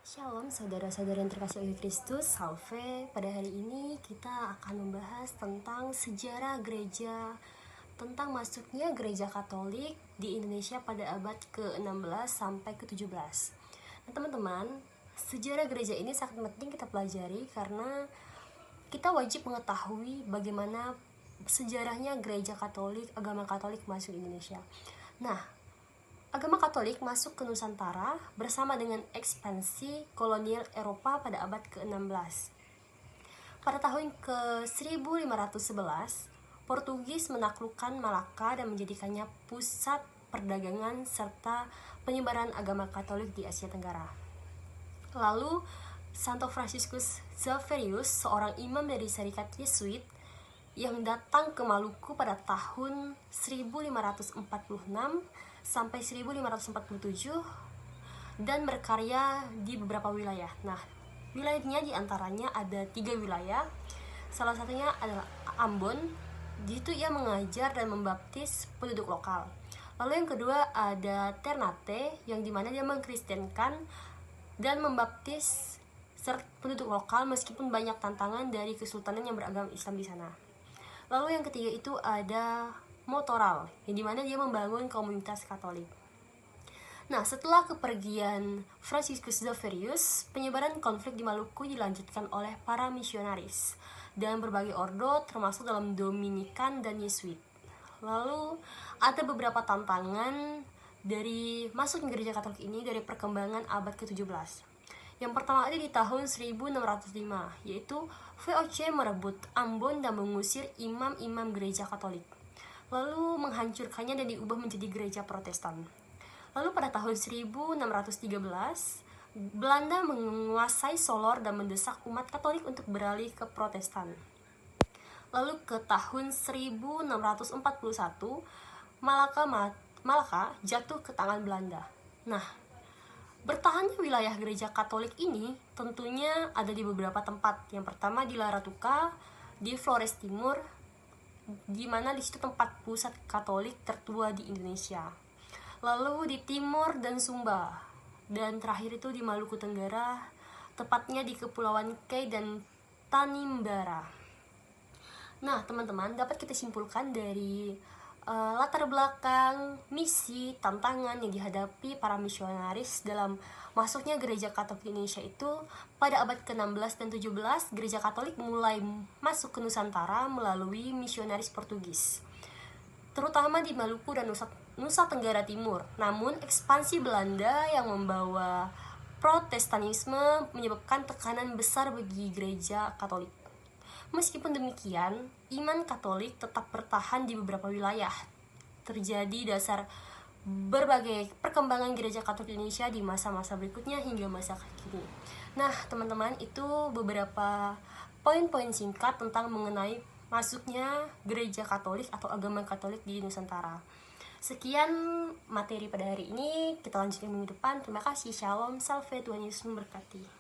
Shalom saudara-saudara yang terkasih oleh Kristus, Salve. Pada hari ini kita akan membahas tentang sejarah gereja, tentang masuknya gereja Katolik di Indonesia pada abad ke-16 sampai ke-17. Nah teman-teman, sejarah gereja ini sangat penting kita pelajari karena kita wajib mengetahui bagaimana sejarahnya gereja Katolik, agama Katolik masuk Indonesia. Nah, agama Katolik masuk ke Nusantara bersama dengan ekspansi kolonial Eropa pada abad ke-16. Pada tahun ke-1511, Portugis menaklukkan Malaka dan menjadikannya pusat perdagangan serta penyebaran agama Katolik di Asia Tenggara. Lalu, Santo Franciscus Xaverius, seorang imam dari Serikat Yesuit yang datang ke Maluku pada tahun 1546 sampai 1547 dan berkarya di beberapa wilayah. Nah, wilayahnya diantaranya ada 3 wilayah. Salah satunya adalah Ambon. Di situ ia mengajar dan membaptis penduduk lokal. Lalu yang kedua ada Ternate, yang dimana dia mengkristenkan dan membaptis penduduk lokal meskipun banyak tantangan dari kesultanan yang beragama Islam di sana. Lalu yang ketiga itu ada Motoral, yang dimana dia membangun komunitas Katolik. Nah, setelah kepergian Franciscus Xaverius, penyebaran konflik di Maluku dilanjutkan oleh para misionaris dan berbagai ordo termasuk dalam Dominikan dan Yesuit. Lalu ada beberapa tantangan dari masuknya gereja Katolik ini dari perkembangan abad ke-17. Yang pertama ada di tahun 1605, yaitu VOC merebut Ambon dan mengusir imam-imam gereja Katolik, lalu menghancurkannya dan diubah menjadi gereja Protestan. Lalu pada tahun 1613, Belanda menguasai Solor dan mendesak umat Katolik untuk beralih ke Protestan. Lalu ke tahun 1641, Malaka jatuh ke tangan Belanda. Nah, bertahannya wilayah gereja Katolik ini tentunya ada di beberapa tempat. Yang pertama di Laratuka, di Flores Timur, di mana di situ tempat pusat Katolik tertua di Indonesia. Lalu di Timor dan Sumba, dan terakhir itu di Maluku Tenggara, tepatnya di Kepulauan Kei dan Tanimbar. Nah, teman-teman, dapat kita simpulkan dari latar belakang, misi, tantangan yang dihadapi para misionaris dalam masuknya gereja Katolik Indonesia itu pada abad ke-16 dan 17, gereja Katolik mulai masuk ke Nusantara melalui misionaris Portugis, terutama di Maluku dan Nusa Tenggara Timur. Namun ekspansi Belanda yang membawa Protestanisme menyebabkan tekanan besar bagi gereja Katolik. Meskipun demikian, iman Katolik tetap bertahan di beberapa wilayah. Terjadi dasar berbagai perkembangan gereja Katolik Indonesia di masa-masa berikutnya hingga masa kini. Nah, teman-teman, itu beberapa poin-poin singkat tentang mengenai masuknya gereja Katolik atau agama Katolik di Nusantara. Sekian materi pada hari ini, kita lanjutkan minggu depan. Terima kasih, Shalom, Salve, Tuhan Yesus memberkati.